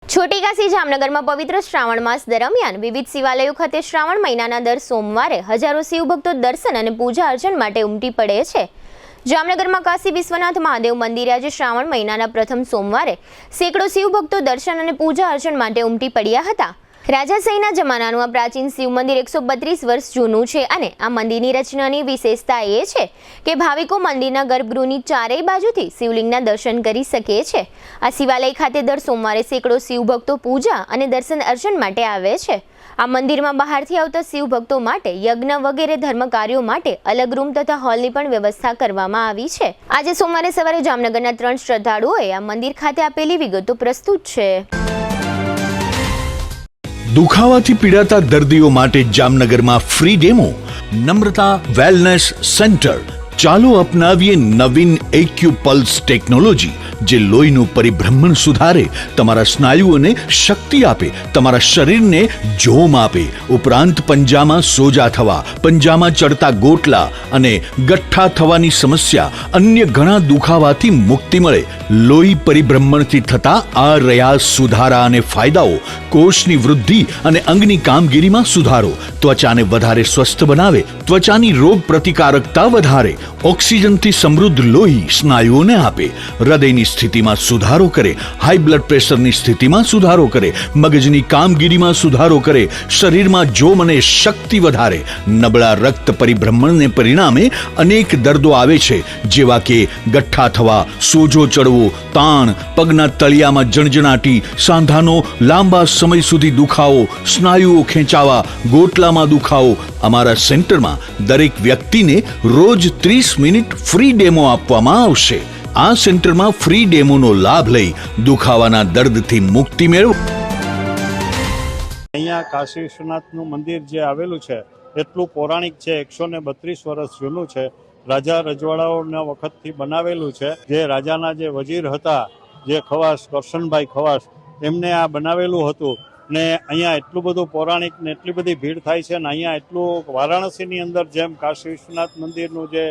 छोटी काशी जामनगर में पवित्र श्रावण मास दरमियान विविध शिवालयों खाते श्रावण महीनाना दर सोमवारे हजारों शिव भक्तों दर्शन और पूजा अर्चन माटे उमटी पड़े छे। जामनगर में काशी विश्वनाथ महादेव मंदिरे आज श्रावण महीनाना प्रथम सोमवारे सैकड़ों शिव भक्तों दर्शन और पूजा अर्चन माटे उमटी पड्या हता। राजाशाहीना जमानानुं आ प्राचीन शिव मंदिर 132 वर्ष जूનું છે અને આ મંદિરની રચનાની વિશેષતા એ છે કે ભાવિકો મંદિરના ગર્ભગૃહની ચારેય બાજુથી શિવલિંગના દર્શન કરી શકે છે। આ શિવાલય ખાતે દર સોમવારે સેંકડો શિવ ભક્તો પૂજા અને દર્શન અર્ચન માટે આવે છે। આ મંદિરમાં બહારથી આવતા શિવ ભક્તો માટે યજ્ઞ વગેરે ધર્મ કાર્યો માટે અલગ રૂમ તથા હોલની પણ વ્યવસ્થા કરવામાં આવી છે। આજે સોમવારે સવારે જામનગરના 3 શ્રદ્ધાળુઓએ આ મંદિર ખાતે આપેલી વિગતો પ્રસ્તુત છે। દુખાવાથી પીડાતા દર્દીઓ માટે જામનગરમાં ફ્રી ડેમો નમ્રતા વેલનેસ સેન્ટર। ચાલો અપનાવીએ નવીન એક્યુપલ્સ ટેકનોલોજી જે લોહીનું પરિભ્રમણ સુધારે, તમારા સ્નાયુઓને શક્તિ આપે, તમારા શરીરને જોમ આપે, ઉપરાંત પંજામાં સોજા થવા, પંજામાં ચડતા ગોટલા અને ગઠ્ઠા થવાની સમસ્યા, અન્ય ઘણા દુખાવાથી મુક્તિ મળે। લોહી પરિભ્રમણથી થતા આ રહ્યા સુધારા અને ફાયદાઓ કોષની વૃદ્ધિ અને અંગની કામગીરીમાં સુધારો, ત્વચાને વધારે સ્વસ્થ બનાવે, ત્વચાની રોગ પ્રતિકારકતા વધારે, ઓક્સિજનથી સમૃદ્ધ લોહી સ્નાયુઓને આપે, હૃદયની સ્થિતિમાં સુધારો કરે, હાઈ બ્લડ પ્રેશરની સ્થિતિમાં સુધારો કરે, મગજની કામગીરીમાં સુધારો કરે, શરીરમાં જોમ અને શક્તિ વધારે। નબળા રક્ત પરિભ્રમણને પરિણામે અનેક દર્દો આવે છે જેવા કે ગઠ્ઠા થવા, સોજો ચડવો, તાણ, પગના તળિયામાં જણજણાટી, સાંધાનો લાંબા સમય સુધી દુખાવો, સ્નાયુઓ ખેંચાવા, ગોટલામાં દુખાવો। અમારા સેન્ટરમાં દરેક વ્યક્તિને રોજ 30 મિનિટ ફ્રી ડેમો આપવામાં આવશે। આ સેન્ટરમાં ફ્રી ડેમોનો લાભ લઈ દુખાવાના દર્દથી મુક્તિ મેળવો। અહીંયા કાશી વિશ્વનાથનું મંદિર જે આવેલું છે એટલું પૌરાણિક છે, 132 વર્ષ જૂનું છે, રાજા રજવાડાઓના વખતથી બનાવેલું છે। જે રાજાના જે વજીર હતા, જે ખવાસ કરશનભાઈ ખવાસ, એમને આ બનાવેલું હતું ને અહીંયા એટલું બધું પૌરાણિક ને એટલી બધી ભીડ થાય છે ને અહીંયા એટલું વારાણસીની અંદર જેમ કાશી વિશ્વનાથ મંદિરનું જે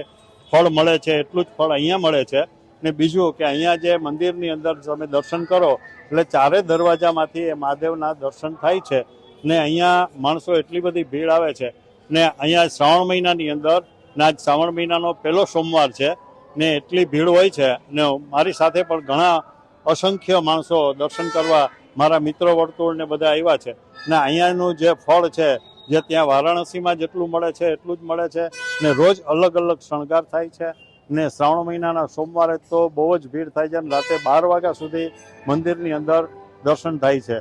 ફળ મળે છે એટલું જ ફળ અહીંયા મળે છે। ને બીજું કે અહીંયા જે મંદિરની અંદર તમે દર્શન કરો એટલે ચારે દરવાજામાંથી એ મહાદેવના દર્શન થાય છે ને અહીંયા માણસો એટલી બધી ભીડ આવે છે ને અહીંયા શ્રાવણ મહિનાની અંદર ને આજ શ્રાવણ મહિનાનો પહેલો સોમવાર છે ને એટલી ભીડ હોય છે ને મારી સાથે પણ ઘણા અસંખ્ય માણસો દર્શન કરવા મારા મિત્રો વર્તુળ ને બધા આવ્યા છે ને અહીંયાનું જે ફળ છે જે ત્યાં વારાણસીમાં જેટલું મળે છે એટલું જ મળે છે ને રોજ અલગ અલગ શણગાર થાય છે ને શ્રાવણ મહિનાના સોમવારે તો બહુ જ ભીડ થાય છે અને રાતે 12 વાગ્યા સુધી મંદિરની અંદર દર્શન થાય છે।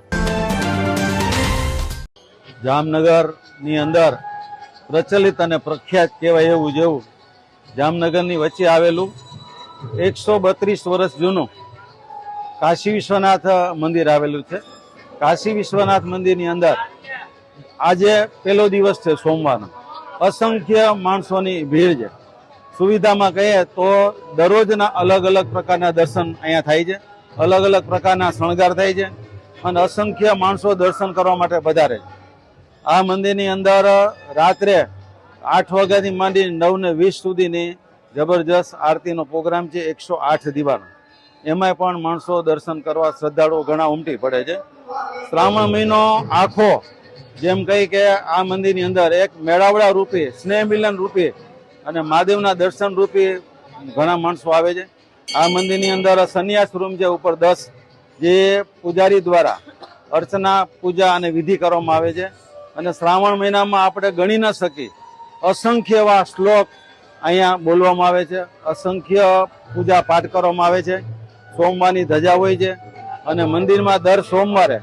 જામનગરની અંદર પ્રચલિત અને પ્રખ્યાત કહેવાય એવું જેવું જામનગરની વચ્ચે આવેલું 132 વર્ષ જૂનું કાશી વિશ્વનાથ મંદિર આવેલું છે। કાશી વિશ્વનાથ મંદિરની અંદર આજે પહેલો દિવસ છે સોમવારનો, અસંખ્ય માણસોની ભીડ છે। સુવિધામાં કહીએ તો દરરોજના અલગ અલગ પ્રકારના દર્શન અહીંયા થાય છે, અલગ અલગ પ્રકારના શણગાર થાય છે અને અસંખ્ય માણસો દર્શન કરવા માટે પધારે છે। આ મંદિરની અંદર રાત્રે 8 વાગ્યાથી માંડી 9:20 સુધીની જબરજસ્ત આરતીનો પ્રોગ્રામ છે, 108 દીવાનો। એમાંય પણ માણસો દર્શન કરવા શ્રદ્ધાળુઓ ઘણા ઉમટી પડે છે। શ્રાવણ મહિનો આખો જેમ કહી કે આ મંદિરની અંદર એક મેળાવડા રૂપે, સ્નેહ મિલન રૂપે અને મહાદેવના દર્શન રૂપે ઘણા માણસો આવે છે। આ મંદિરની અંદર સંન્યાસ રૂમ છે ઉપર 10, જે પૂજારી દ્વારા અર્ચના, પૂજા અને વિધિ કરવામાં આવે છે અને શ્રાવણ મહિનામાં આપણે ગણી ન શકીએ અસંખ્ય એવા શ્લોક અહીંયા બોલવામાં આવે છે, અસંખ્ય પૂજા પાઠ કરવામાં આવે છે। સોમવારની ધજા હોય છે અને મંદિરમાં દર સોમવારે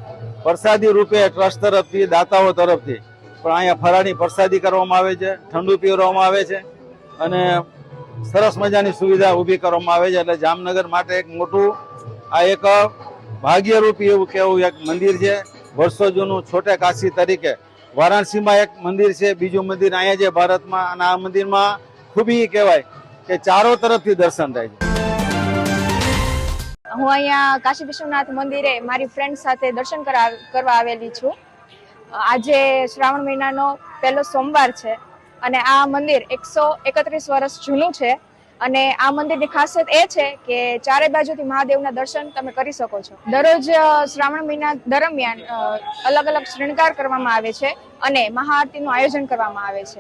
પ્રસાદી રૂપે ટ્રસ્ટ તરફથી, દાતાઓ તરફથી પણ અહીંયા ફરાળી પ્રસાદી કરવામાં આવે છે, ઠંડુ પીવડાવવામાં આવે છે અને સરસ મજાની સુવિધા ઊભી કરવામાં આવે છે। એટલે જામનગર માટે એક મોટું આ એક ભાગ્યરૂપી એવું કેવું એક મંદિર છે, વર્ષો જૂનું છોટે કાશી તરીકે। વારાણસીમાં એક મંદિર છે, બીજું મંદિર અહીંયા છે ભારતમાં, અને આ મંદિરમાં ખૂબી કહેવાય કે ચારો તરફથી દર્શન થાય છે। હું અહીંયા કાશી વિશ્વનાથ મંદિરે મારી ફ્રેન્ડ સાથે દર્શન કરવા આવેલી છું। આજે શ્રાવણ મહિનાનો પહેલો સોમવાર છે અને આ મંદિર 131 વર્ષ જૂનું છે અને આ મંદિરની ખાસિયત એ છે કે ચારે બાજુથી મહાદેવના દર્શન તમે કરી શકો છો. દરરોજ શ્રાવણ મહિના દરમિયાન અલગ અલગ શૃંગાર કરવામાં આવે છે અને મહાઆરતીનું આયોજન કરવામાં આવે છે.